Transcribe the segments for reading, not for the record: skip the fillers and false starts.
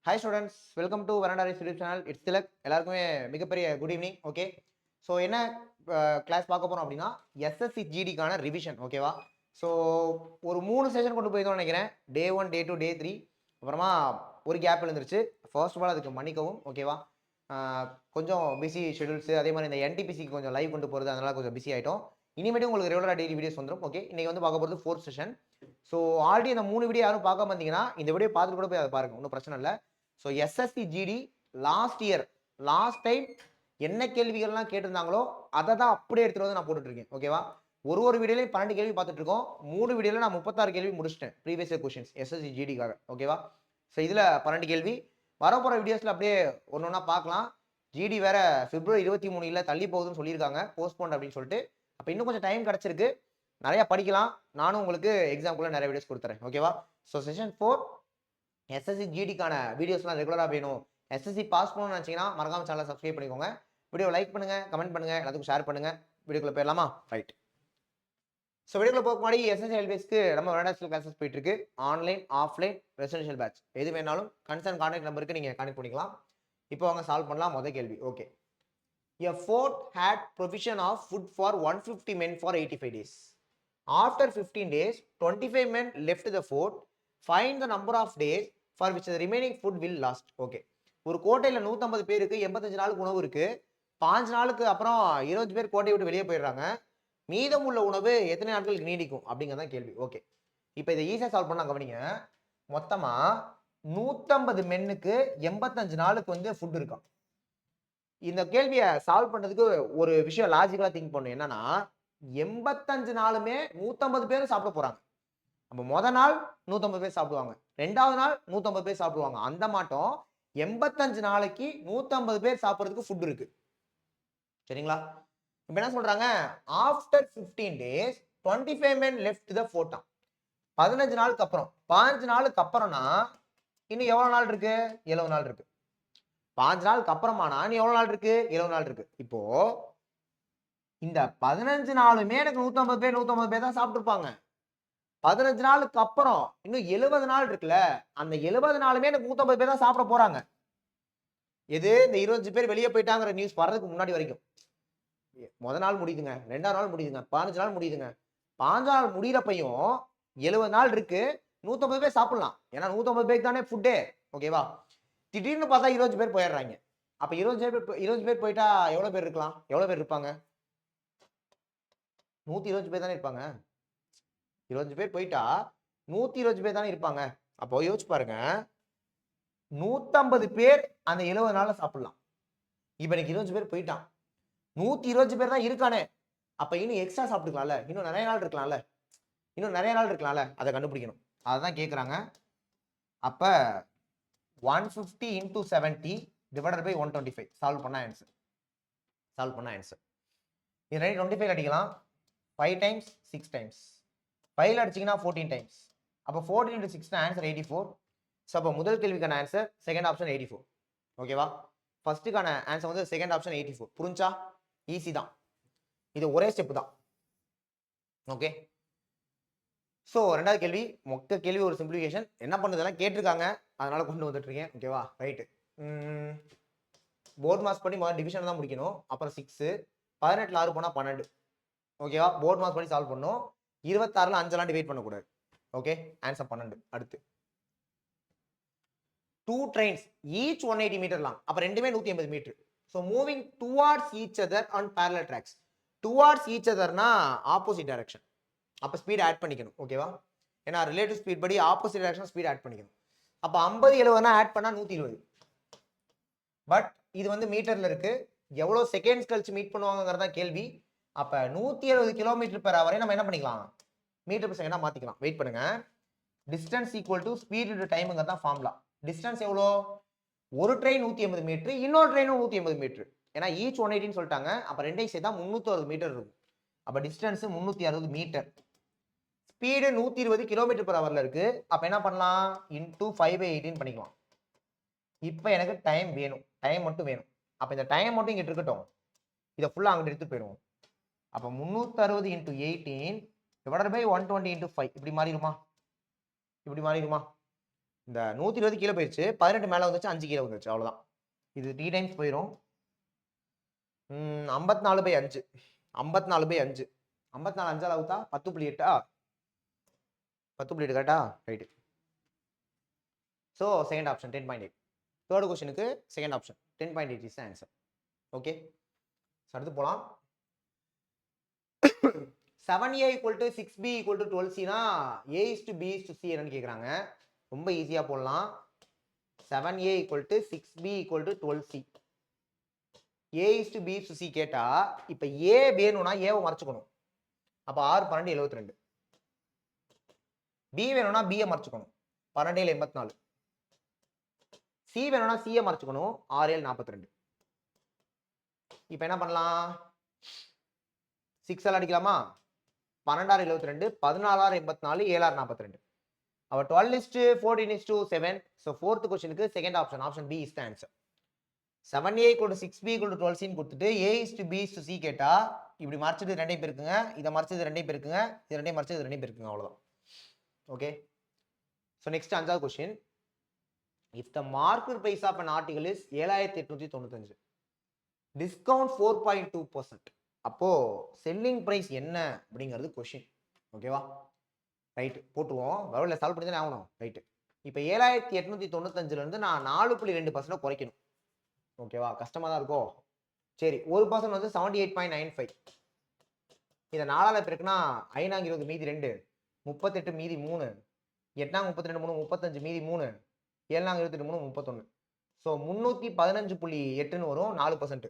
Hi students, welcome to Varandari YouTube channel. It's Tilak. எல்லாருக்குமே மிகப்பெரிய good evening. Okay, so என்ன class பார்க்க போறோம் அப்படின்னா எஸ்எஸ்சி ஜிடிக்கான ரிவிஷன். ஓகேவா? ஸோ ஒரு 3 செஷன் கொண்டு போயிருந்தோம்னு நினைக்கிறேன். டே 1, டே 2, டே 3. அப்புறமா ஒரு கேப் எழுந்துருச்சு. ஃபர்ஸ்ட் ஆஃப் ஆல் அதுக்கு மன்னிக்கவும். ஓகேவா? கொஞ்சம் பிஸி ஷெடியூல்ஸ், அதே மாதிரி இந்த என்டிபிசிக்கு கொஞ்சம் லைவ் கொண்டு போகிறது, அதனால கொஞ்சம் பிஸி ஆகிட்டோம். இனிமேட்டு உங்களுக்கு ரெகுலராக டெய்லி வீடியோஸ் வந்துடும். ஓகே, இன்னைக்கு வந்து பார்க்க போகிறது 4th செஷன். ஸோ ஆல்ரெடி அந்த 3 வீடியோ யாரும் பார்க்காம இருந்தீங்கன்னா இந்த வீடியோ பார்த்துட்டு கூட போய் அதை பாருங்க, ஒன்றும் பிரச்சனை இல்லை. So SSC GD last time என்ன கேள்விகள்லாம் கேட்டிருந்தாங்களோ அதை தான் அப்படியே எடுத்துட்டு வந்து நான் போட்டுட்டு இருக்கேன். ஓகேவா? ஒரு வீடியோலையும் 12 கேள்வி பார்த்துட்டு இருக்கோம். 3 வீடியோல நான் 36 கேள்வி முடிச்சிட்டேன், ப்ரீவியஸ் இயர் கொஸ்டின்ஸ் எஸ்எஸ்சி ஜிடிக்காக. ஓகேவா? ஸோ இதில் 12 கேள்வி வரப்போகிற வீடியோஸில் அப்படியே ஒன்று ஒன்றா பார்க்கலாம். ஜிடி வேற பிப்ரவரி 23 தள்ளி போகுதுன்னு சொல்லியிருக்காங்க, போஸ்ட்போன் அப்படின்னு சொல்லிட்டு. அப்போ இன்னும் கொஞ்சம் டைம் கிடச்சிருக்கு, நிறைய படிக்கலாம். நானும் உங்களுக்கு எக்ஸாம்பிள் நிறைய வீடியோஸ் கொடுத்துறேன். ஓகேவா? ஸோ செஷன் 4 எஸ்எஸ்சி ஜிடிக்கான வீடியோஸ்லாம் ரெகுலராக வேணும், எஸ்எஸ்சி பாஸ் பண்ணணும்னு நினச்சிங்கன்னா மறக்காம சேனலை சப்ஸ்கிரைப் பண்ணிக்கோங்க. வீடியோ லைக் பண்ணுங்க, கமெண்ட் பண்ணுங்க, எல்லாத்துக்கும் ஷேர் பண்ணுங்க. வீடியோக்குள்ள போயிடலாமா? ரைட். ஸோ வீடியோக்குள்ள போக முன்னாடி எஸ்எஸ்சி ஹெல்பேஸ்க்கு நம்ம ரெண்டாஸ்டல் கிளாஸஸ் போயிட்டு இருக்கு. ஆன்லைன், ஆஃப்லைன், ரெசிடென்ஷியல் பேட்ச் எது வேணாலும் கன்சர்ன் கான்டாக்ட் நம்பருக்கு நீங்கள் கான்டாக்ட் பண்ணிக்கலாம். இப்போ அவங்க சால்வ் பண்ணலாம். முதல் கேள்வி. Okay, a fort had provision of food for 150 men for 85 days. After 15 days, 25 men left the fort. Find the number of days for which the remaining food will last. Okay, ஒரு கோட்டையில் 150 பேருக்கு 85 நாளுக்கு உணவு இருக்கு. 5 நாளுக்கு அப்புறம் 20 பேர் கோட்டையை விட்டு வெளியே போயிடுறாங்க. மீதம் உள்ள உணவு எத்தனை நாட்களுக்கு நீடிக்கும் அப்படிங்கிறதான் கேள்வி. ஓகே, இப்போ இதை ஈஸியாக சால்வ் பண்ணா கவனிங்க. மொத்தமா 150 மென்னுக்கு 85 நாளுக்கு வந்து ஃபுட் இருக்கும். இந்த கேள்வியை சால்வ் பண்றதுக்கு ஒரு விஷயம் லாஜிக்கலா திங்க் பண்ணும். என்னன்னா 85 நாளுமே 150 பேர் சாப்பிட போறாங்க. அப்ப முதல் நாள் 150 பேர் சாப்பிடுவாங்க, ரெண்டாவது நாள் 150 பேர் சாப்பிடுவாங்க. அந்த மாட்டோம் 85 நாளைக்கு 150 பேர் சாப்பிடுறதுக்கு ஃபுட் இருக்கு. சரிங்களா? இப்ப என்ன சொல்றாங்க, after 15 days 25 men left the fort. 15 நாளுக்கு அப்புறம், 15 நாளுக்கு அப்புறம்னா இன்னும் எவ்வளவு நாள் இருக்கு? 70 நாள் இருக்கு. 5 நாளுக்கு அப்புறமானா நீ எவ்வளவு நாள் இருக்கு? 70 நாள் இருக்கு. இப்போ இந்த 15 நாளுமே எனக்கு 150 பேர் தான் சாப்பிட்டுருப்பாங்க. 15 நாளுக்கு அப்புறம் இன்னும் 70 நாள் இருக்குல்ல, அந்த 70 நாளுமே எனக்கு 150 பேர் தான் சாப்பிட போறாங்க. எது? இந்த 25 பேர் வெளியே போயிட்டாங்கிற நியூஸ் வர்றதுக்கு முன்னாடி வரைக்கும். முதல் நாள் முடியுதுங்க, 2ஆவது நாள் முடியுதுங்க, 15 நாள் முடியுதுங்க. 15 நாள் முடிகிறப்பையும் 70 நாள் இருக்கு, 150 பேர் சாப்பிடலாம். ஏன்னா 150 பேருக்கு தானே ஃபுட்டே. ஓகேவா? திடீர்னு பார்த்தா 25 பேர் போயிடுறாங்க. அப்ப 25 பேர் போயிட்டா எவ்வளவு பேர் இருக்கலாம்? எவ்வளவு பேர் இருப்பாங்க? 125 பேர் தானே இருப்பாங்க. 25 பேர் போயிட்டா 125 பேர் தானே இருப்பாங்க. அப்போ யோசிச்சு பாருங்க, 150 பேர் அந்த 70 நாள்ல சாப்பிடலாம். இப்ப எனக்கு 25 பேர் போயிட்டான், 125 பேர் தான் இருக்கானே. அப்ப இன்னும் எக்ஸ்ட்ரா சாப்பிட்டுக்கலாம்ல, இன்னும் நிறைய நாள் இருக்கலாம்ல, அதை கண்டுபிடிக்கணும். அதான் கேட்குறாங்க. அப்ப 150 into 70 divided by 125 சால்வ் பண்ண ஆன்சர். இது 25 அடிக்கலாம். 5 times 6 times 5 அடிச்சீங்கன்னா 14 times. அப்போ 14 into 6 ஆன்சர் 84. ஸோ அப்போ முதல் கேள்விக்கான ஆன்சர் செகண்ட் ஆப்ஷன் 84. ஓகேவா? ஃபர்ஸ்ட்டுக்கான ஆன்சர் வந்து செகண்ட் ஆப்ஷன் 84. புரிஞ்சா? ஈஸி தான், இது ஒரே ஸ்டெப் தான். ஓகே, ஸோ ரெண்டாவது கேள்வி, மொத்த கேள்வி ஒரு சிம்பிளிஃபிகேஷன். என்ன பண்ணுறதெல்லாம் கேட்டிருக்காங்க, அதனால கொண்டு வந்துட்டு இருக்கேன். ஓகேவா? ரைட்டு. போர்ட் மாஸ் பண்ணி முதல்ல டிவிஷன் தான் முடிக்கணும். அப்புறம் 6, 18ல் 6 போனால் 12. ஓகேவா? போர்ட் மாஸ் பண்ணி சால்வ் பண்ணும். 26ல் 5 டிவைட் பண்ணக்கூடாது. Okay, answer 12. அடுத்து 2 trains each 180 meter long. அப்ப ரெண்டுமே 180 metre. So moving towards each other on parallel tracks. Towards each அதர்னா ஆப்போசிட் டைரக்ஷன். அப்ப ஸ்பீட் ஆட் பண்ணிக்கணும். ஓகேவா? ஏன்னா ரிலேட்டிவ் ஸ்பீட் படி ஆப்போசிட் டைரக்ஷன் ஸ்பீட் ஆட் பண்ணிக்கணும். அப்ப 50 70 ஆட் பண்ணா 120. பட் இது வந்து மீட்டர்ல இருக்கு, எவ்வளவு செகண்ட்ஸ் கழிச்சு மீட் பண்ணுவாங்கிறதா கேள்வி. அப்ப 170 km/h நம்ம என்ன பண்ணிக்கலாம், மீட்டர் per செகண்டா மாத்திக்கலாம். வெயிட் பண்ணுங்க. Distance equal to speed into டைம்ங்கிறதா ஃபார்முலா. டிஸ்டன்ஸ் எவ்வளோ? ஒரு ட்ரெயின் 180 மீட்டர், இன்னொரு ட்ரெயினும் 180 மீட்டர். ஏன்னா ஈச் 180 சொல்லிட்டாங்க. அப்ப ரெண்டையும் சேர்த்தா 360 மீட்டர் இருக்கும். அப்ப டிஸ்டன்ஸ் 360 மீட்டர். ஸ்பீடு 120 km/h இருக்கு. அப்ப என்ன பண்ணலாம், இன்டூ 5/18 பண்ணிக்கலாம். இப்ப எனக்கு டைம் வேணும், டைம் மட்டும் வேணும். அப்ப இந்த டைம் மட்டும் இங்கிட்டு இருக்கட்டும், இதை ஃபுல்லா அங்கிட்டு எடுத்து போயிடுவோம். அப்ப 360 into 18 divided by 120 into 5 இப்படி மாறிடுமா? இந்த 120 கீழே போயிடுச்சு, 18 மேலே வந்துச்சு, 5 கீழே வந்துச்சு, அவ்வளோதான். இது 3 டைம்ஸ் போயிடும். 54/5 54/5 54 அஞ்சால் அவுத்தா 10.8 10.8 கரெக்டா? Right. So second option 10.8. Third கொஸ்டினுக்கு second option 10.8 is answer. Okay, அடுத்து போகலாம். 7a = 6b = 12cனா a:b:c என்னன்னு கேட்குறாங்க. ரொம்ப ஈஸியாக போடலாம். 7a = 6b = 12c. a:b:c கேட்டா இப்போ a வேணும்னா ஏவை மறைச்சுக்கணும். அப்போ 6 12 72. b வேணும்னா b-யை மறைச்சுக்கணும். 12 84. c வேணும்னா c-யை மறைச்சுக்கணும். 6 42. இப்போ என்ன பண்ணலாம்? 6 அடிக்கலாமா? 12 72, 14 84, 7 42. அப்போ 12:14:7. ஸோ ஃபோர்த் கொஸ்டினுக்கு second option, option B is the answer. 7a = 6b = 12cன்னு கொடுத்துட்டு a:b:c கேட்டா இப்படி மறைச்சது ரெண்டையும் பேருக்குங்க, இதை மறைச்சது ரெண்டையும் பேருக்குங்க, இது ரெண்டையும் மறைச்சது ரெண்டையும் பேருக்குங்க, அவ்வளோதான். ஓகே, ஸோ நெக்ஸ்ட் அஞ்சாவது question. If the market price of an article is 7895, discount 4.2%, அப்போ செல்லிங் பிரைஸ் என்ன அப்படிங்கிறது கொஸ்டின். ஓகேவா? ரைட்டு, போட்டுருவோம். வரவில் சால்வ் பண்ணி தானே ஆகணும். ரைட்டு, இப்போ 7895 நான் 4.2% குறைக்கணும். ஓகேவா? கஷ்டமாக தான் இருக்கும். சரி, 1% வந்து 78.95. இதை 4ஆல் பெருக்குனா 5 மீதி 2, 38 மீதி 3, 8 32 3, 35 மீதி 3, 7 28 3, 31. ஸோ 315.8ன்னு வரும். 4%.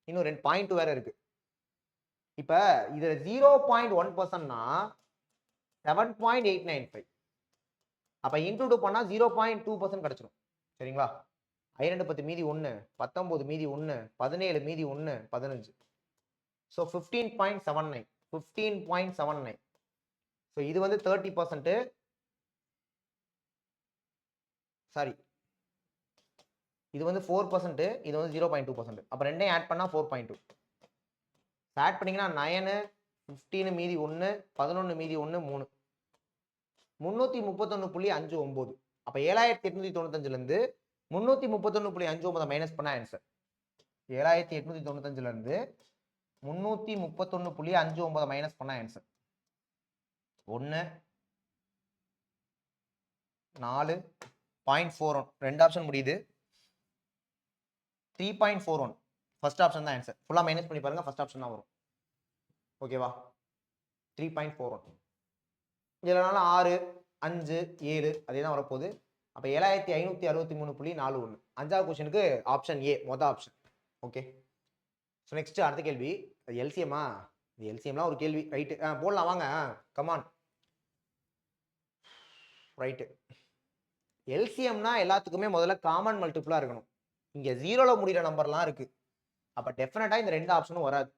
இன்னும் 2 பாயிண்ட் வேற இருக்கு. இப்போ இதில் 0.1%னா 7.895. அப்போ இன்டூ 2 பண்ணால் 0.2% கிடைச்சிடும். சரிங்களா? 2 10 மீதி 1, 19 மீதி 1, 17 மீதி 1, 15. ஸோ 15.79. 15.79. ஸோ இது வந்து 30%. சாரி, இது வந்து 4%, இது வந்து 0.2%. அப்போ ரெண்டையும் ஆட் பண்ணால் 4.2. ஆட் பண்ணிங்கன்னா 9, 15 மீதி 1, 11 மீதி 1, 3, 331.59. அப்போ 7895லேருந்து 331.59 மைனஸ் பண்ண ஆன்சர். 7895லேருந்து 331.59 மைனஸ் பண்ண ஆன்சர் 1 4.41. ரெண்டு ஆப்ஷன் முடியுது. 3.41 ஃபர்ஸ்ட் ஆப்ஷன் தான் ஆன்சர். ஃபுல்லாக மைனஸ் பண்ணி பாருங்க, ஃபர்ஸ்ட் ஆப்ஷன் தான் வரும். ஓகேவா? 3.41. இதனால 6 5 7 அதே தான் வரப்போகுது. அப்போ 7563.41. அஞ்சாவது கொஸ்டினுக்கு ஆப்ஷன் ஏ மொதல் ஆப்ஷன். ஓகே, ஸோ நெக்ஸ்ட் அடுத்த கேள்வி. அது எல்சிஎம்மா? இது எல்சிஎம்லாம் ஒரு கேள்வி. ரைட்டு, போடலாம் வாங்க, கமான். ரைட்டு, எல்சிஎம்னா எல்லாத்துக்குமே முதல்ல காமன் மல்டிபிளா இருக்கணும். இங்க 0ல் முடிகிற நம்பர்லாம் இருக்கு. அப்போ டெஃபினட்டாக இந்த ரெண்டு ஆப்ஷனும் வராது.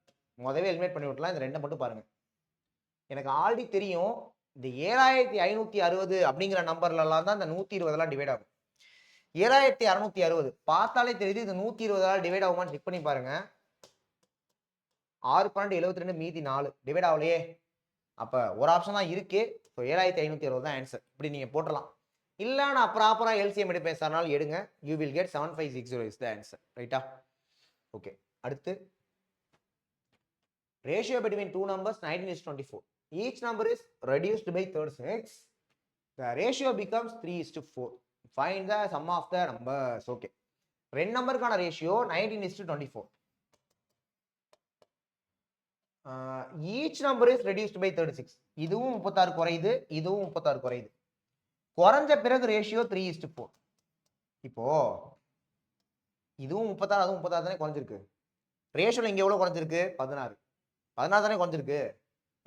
முதவே எலிமினேட் பண்ணி விட்டலாம். இந்த ரெண்டை மட்டும் பாருங்க. எனக்கு ஆல்ரெடி தெரியும், இந்த 7560 அப்படிங்கிற நம்பர்லாம் தான் இந்த 120 டிவைட் ஆகும். 7660 பார்த்தாலே தெரியுது. இது 120 டிவைட் ஆகுமான்னு செக் பண்ணி பாருங்க. 6 12 72 மீதி 4 டிவைட் ஆகலையே. அப்போ ஒரு ஆப்ஷன் தான் இருக்கு. ஸோ 7560 தான் ஆன்சர். இப்படி நீங்க போட்டலாம். இல்லை நான் ப்ராப்பராக எல்சிஎம் எடுப்பேன் சார்னாலும் எடுங்க. You will get 7560 is the answer. ரைட்டா? ஓகே, அடுத்து ratio between two numbers 19:24. Each number is reduced by 36. The ratio becomes 3:4. Find the sum of the numbers. Okay, ரெண்டு நம்பருக்கான ratio 19:24. Each number is reduced by 36. இதுவும் 36 குறையுது, இதுவும் 36 குறையுது. குறைஞ்ச பிறகு ரேஷியோ 3:4. இப்போ இதுவும் 36 அதுவும் 36 தானே குறைஞ்சிருக்கு. ரேஷியோல இங்க எவ்வளவு குறைஞ்சிருக்கு? 16 தானே குறைஞ்சிருக்கு.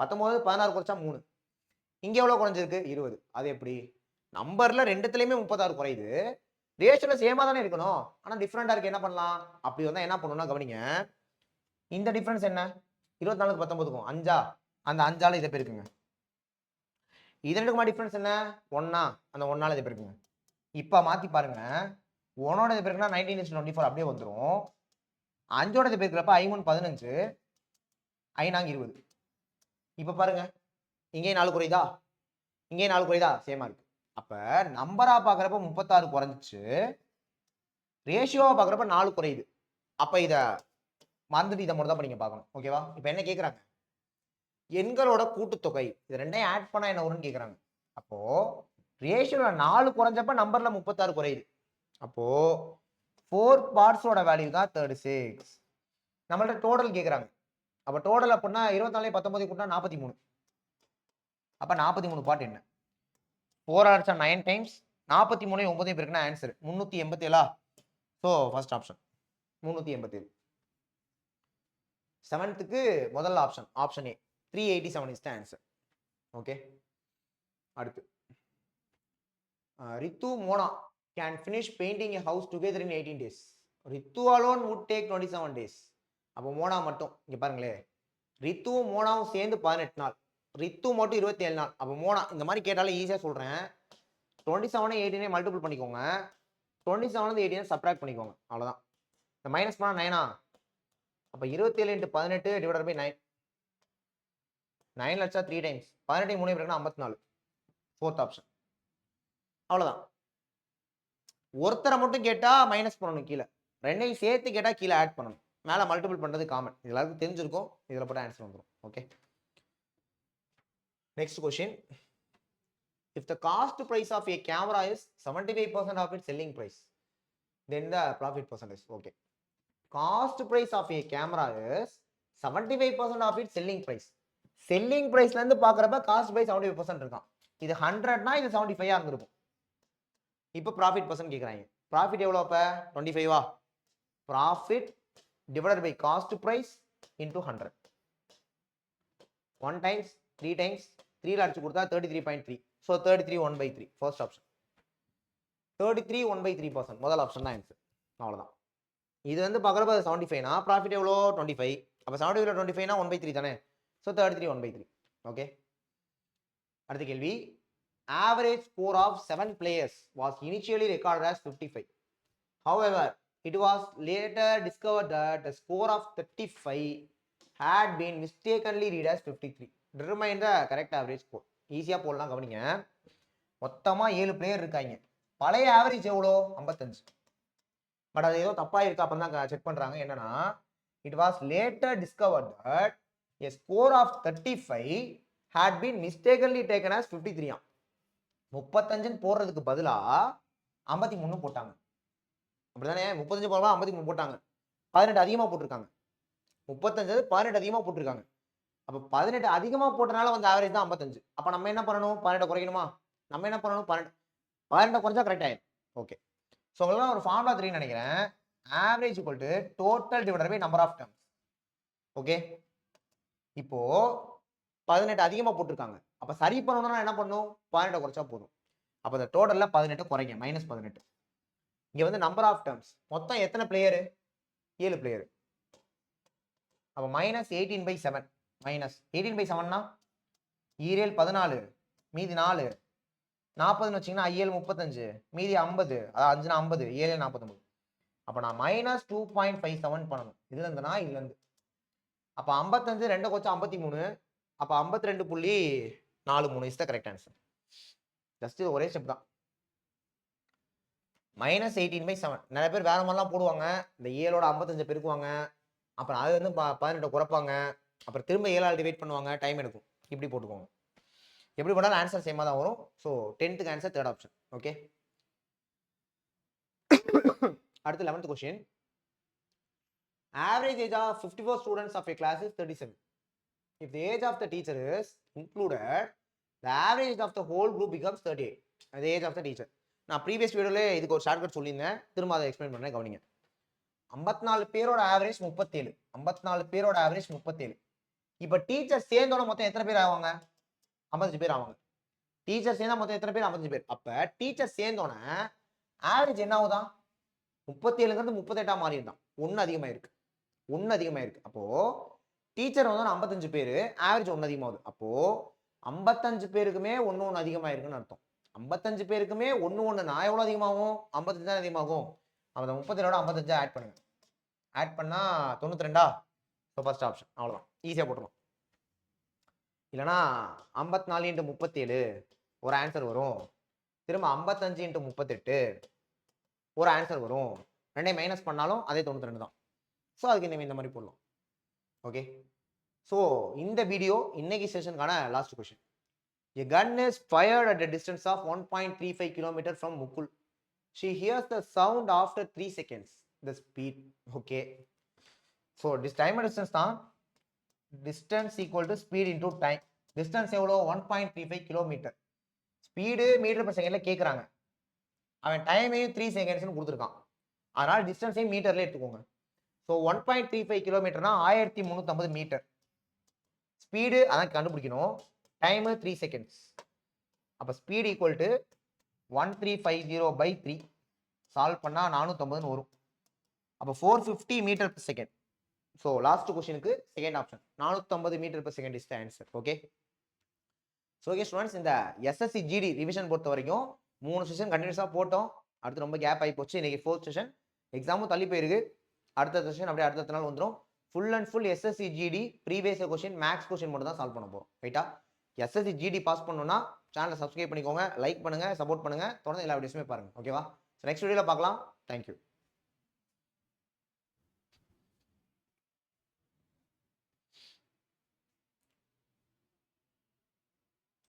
19 16 குறைச்சா 3. இங்க எவ்வளவு குறைஞ்சிருக்கு? 20. அது எப்படி? நம்பர்ல ரெண்டுத்துலயுமே 36 குறையுது, ரேஷியோல சேமா தானே இருக்கணும். ஆனா டிஃபரெண்டா இருக்கு. என்ன பண்ணலாம்? அப்படி வந்தா என்ன பண்ணணும்னா கவனிங்க. இந்த டிஃபரன்ஸ் என்ன? 24க்கும் 19க்கும் 5. அந்த 5ஆல இதை பெருக்குங்க. இது ரெண்டுக்குமா டிஃபரன்ஸ் என்ன? 1. அந்த 1ஆல இதை பெருக்குங்க. இப்ப மாத்தி பாருங்க. 1ஓட இதை பெருக்குனா 19:24 அப்படியே வந்துடும். 5ஓட இதை பெருக்கிறப்ப 5 15, 5 20. இப்ப பாருங்க, இங்கே 4 குறையுதா? இங்கே 4 குறையுதா? சேமா இருக்கு. அப்ப நம்பரா பார்க்குறப்ப 36 குறைஞ்சிச்சு, ரேஷியோவா பார்க்குறப்ப 4 குறையுது. அப்ப இத மறந்துட்டு இதை மட்டும் தான் நீங்க பார்க்கணும். ஓகேவா? இப்போ என்ன கேட்குறாங்க, எண்களோட கூட்டுத்தொகை இது ரெண்டையும் ஆட் பண்ணா என்ன வரும்னு கேட்குறாங்க. அப்போ ரேஷியோல 4 குறைஞ்சப்ப நம்பர்ல 36 குறையுது. அப்போ 4 பார்ட்ஸோட வேல்யூ தான் 36. நம்மள்ட்ட டோட்டல் கேட்குறாங்க. அப்ப டோட்டல் அப்படின்னா 24 19 கூட்டினா 43. அப்ப 43 பார்ட் என்ன? 4 ஆர்ச்சா 9 டைம்ஸ் 43 9 பேருக்குன்னா answer 387. So first option 387. 7th முதல் option option A 387 is the answer. Okay, அடுத்து Ritu Mona can finish painting a house together in 18 days. Ritu alone would take 27 days. அப்போ மோனா மட்டும் இங்க பாருங்களே, ரித்துவும் மோனாவும் சேர்ந்து 18 நாள், ரித்து மட்டும் 27 நாள். அப்போ மோனா இந்த மாதிரி கேட்டாலும் ஈஸியா சொல்றேன். 27 18 மல்டிபிள் பண்ணிக்கோங்க, 27 18 சப்ட்ராக்ட் பண்ணிக்கோங்க, அவ்வளவுதான். இந்த மைனஸ் பண்ணா 9ஆ, அப்ப 27 × 18 டிவைடட் பை 9. 9 லட்சம் 3 டைம்ஸ் 18 3 இருக்குன்னா 54. Fourth option. அவ்வளவுதான். ஒருத்தரை மட்டும் கேட்டா மைனஸ் பண்ணணும், கீழே ரெண்டையும் சேர்த்து கேட்டா கீழே ஆட் பண்ணணும், மேல மல்டிபிள் பண்றது காமன். எல்லாருக்கும் தெரிஞ்சிருக்கும், இதுல போட்டு ஆன்சர் வந்துடும். Okay, next question. If the cost price of a camera is 75% of its selling price, then the profit percentage. Okay, cost price of a camera is 75% of its selling price. Selling price ல இருந்து பார்க்கறப்ப cost price 75% இருக்கான். இது 100னா இது 75 இருந்திருக்கும். இப்போ profit percent கேக்குறாங்க. Profit எவ்வளவு அப்ப 25. Profit divided by cost price into 100. 1 times 3 times 3 ல அடிச்சு கொடுத்தா 33.3. So 33 1/3. First option 33 1/3%. முதல் ஆப்ஷன் தான் ஆன்சர். அவ்வளவுதான். இது வந்து பார்க்கறப்ப 75 னா ப்ராஃபிட் எவ்வளோ 25. அப்ப 75 25 னா 1/3 தானே. ஸோ 33 1/3. ஓகே, அடுத்த கேள்வி. Average score of 7 players was initially recorded as 55. However, it was later discovered that the score of 35 had been mistakenly read as 53. Determine the correct average score. ஈஸியா போடலாம், கவனிங்க. மொத்தமா 7 பிளேயர் இருக்காங்க. பழைய ஆவரேஜ் எவ்வளோ 55. But அது ஏதோ தப்பா இருக்கு, அப்ப தான் செக் பண்றாங்க. என்னன்னா, it was later discovered that a score of 35 had been mistakenly taken as 53. 35 போடுறதுக்கு பதிலா 53 போட்டாங்க. அப்படிதானே, 35 போடுறா 53 போட்டாங்க, 18 அதிகமா போட்டிருக்காங்க. 35 18 அதிகமா போட்டிருக்காங்க. அப்ப 18 அதிகமா போட்டனால வந்து ஆவரேஜ் தான் 55. அப்ப நம்ம என்ன பண்ணணும், 18 குறைக்கணுமா? நம்ம என்ன பண்ணணும், 18 குறைச்சா கரெக்ட் ஆயிடும். ஓகே, ஸோ உங்களுக்கு ஒரு ஃபார்முலா 3 நினைக்கிறேன். Average equal to total divided by number of terms. Okay, இப்போ 18 அதிகமா போட்டிருக்காங்க. அப்ப சரி பண்ணணும்னா என்ன பண்ணும், 18 குறைச்சா போதும். அப்ப இந்த டோட்டல்ல 18 குறைங்க, -18. இங்க வந்து நம்பர் ஆஃப் டர்ம்ஸ் மொத்தம் எத்தனை பிளேயர், 7 பிளேயர். அப்ப -18/7. -18/7னா ஈரேல் 14 மீதி 4 40ன்னு வச்சீங்கன்னா ஐஏல் 35 மீதி 50, அதாவது 5னா 50 7 49. அப்ப நான் -2.57 பண்ணணும், இதுல இருந்துனா இதுல இருந்து. அப்ப 55 2 கொஞ்சம் 53. அப்ப 52.43 is the correct answer. Just ஒரே ஸ்டெப் தான். -18/7. நிறைய பேர் வேற மாதிரிலாம் போடுவாங்க. இந்த 7ஓட 55 பெருக்குவாங்க, அப்புறம் அது வந்து 18 குறைப்பாங்க, அப்புறம் திரும்ப 7ஆல் டிவைட் பண்ணுவாங்க, டைம் எடுக்கும். இப்படி போட்டுக்கோங்க. எப்படி போட்டாலும் ஆன்சர் சேமா தான் வரும். So 10th answer third option. Okay, அடுத்து 11th question. Average age of 54 students of a class is 37. If the age of the teacher is included, the average of the whole group becomes 38. The age of the teacher. நான் previous வீடியோல இதுக்கு ஒரு shortcut சொல்லியிருந்தேன், திரும்ப அதை explain பண்ணேன், கவனிங்க. 54 பேரோட ஆவரேஜ் 37. 54 பேரோட ஆவரேஜ் 37. இப்ப டீச்சர் சேர்ந்தோட மொத்தம் எத்தனை பேர் ஆவாங்க, 55 பேர் ஆவாங்க. டீச்சர் சேர்ந்தா மொத்தம் எத்தனை பேர், 55 பேர். அப்ப டீச்சர் சேர்ந்தோட ஆவரேஜ் என்ன ஆகுதான், 37ங்கிறது 38ஆ மாறிடுதான். 1 அதிகமாயிருக்கு, 1 அதிகமாயிருக்கு. அப்போ டீச்சர் வந்து 55 பேரு, ஆவரேஜ் 1 அதிகமாகுது. அப்போ 55 பேருக்குமே 1 1 அதிகமாயிருக்குன்னு அர்த்தம். 55 பேருக்குமே 1 1னா எவ்வளவு அதிகமாகும், 55 தான் அதிகமாகும். அந்த 37ஓட 55 ஆட் பண்ணுங்க, ஆட் பண்ணா 92. So first option. அவ்வளவுதான், ஈஸியா போட்டுரும். இல்லைன்னா 54 × 37 ஒரு ஆன்சர் வரும். திரும்ப 55 இன்ட்டு 38 ஒரு ஆன்சர் வரும். ரெண்டையும் மைனஸ் பண்ணாலும் அதே 92 தான். ஸோ அதுக்கு இந்த மாதிரி போடலாம். ஓகே. ஸோ இந்த வீடியோ இன்னைக்கு செஷனுக்கான last question. A gun is fired at a distance of 1.35 km from Mukul. She hears the sound after 3 seconds. The speed. Okay. So this time and distance தான். Distance equal to speed into time. Distance எவ்வளோ 1.35 km. Speed metre per செகண்ட்ல கேட்குறாங்க. அவன் டைமையும் 3 செகண்ட்ஸ்னு கொடுத்துருக்கான். அதனால் டிஸ்டன்ஸையும் மீட்டர்ல எடுத்துக்கோங்க. So 1.35 கிலோமீட்டர்னா 1350 metre. Speed அதான் கண்டுபிடிக்கணும். Time 3 seconds. அப்போ ஸ்பீடு ஈக்குவல் டு 1350/3 சால்வ் பண்ணால் 450 வரும். அப்போ 450 metre per second. So last கொஸ்டினுக்கு second option 450 metre per second is the answer. Okay. So okay students, இந்த எஸ்எஸ்சி ஜிடி ரிவிஷன் பொறுத்த வரைக்கும் 3 செஷன் கண்டினியூஸாக போட்டோம். அடுத்து ரொம்ப கேப் ஆகி போச்சு. இன்னைக்கு 4th செஷன். எக்ஸாமும் தள்ளி போயிருக்கு. அடுத்த செஷன் அப்படியே அடுத்த நாள் வந்துடும். Full and full SSC GD previous question maths question மட்டும் தான் சால்வ் பண்ண போகிறோம். ரைட்டா? எஸ்எஸ்சி ஜிடி பாஸ் பண்ணணும்னா சேனலை சப்ஸ்கிரைப் பண்ணிக்கோங்க, லைக் பண்ணுங்க, சப்போர்ட் பண்ணுங்க, தொடர்ந்து எல்லா வீடியோஸுமே பாருங்க. ஓகேவா? நெக்ஸ்ட் வீடியோவில் பார்க்கலாம். தேங்க்யூ.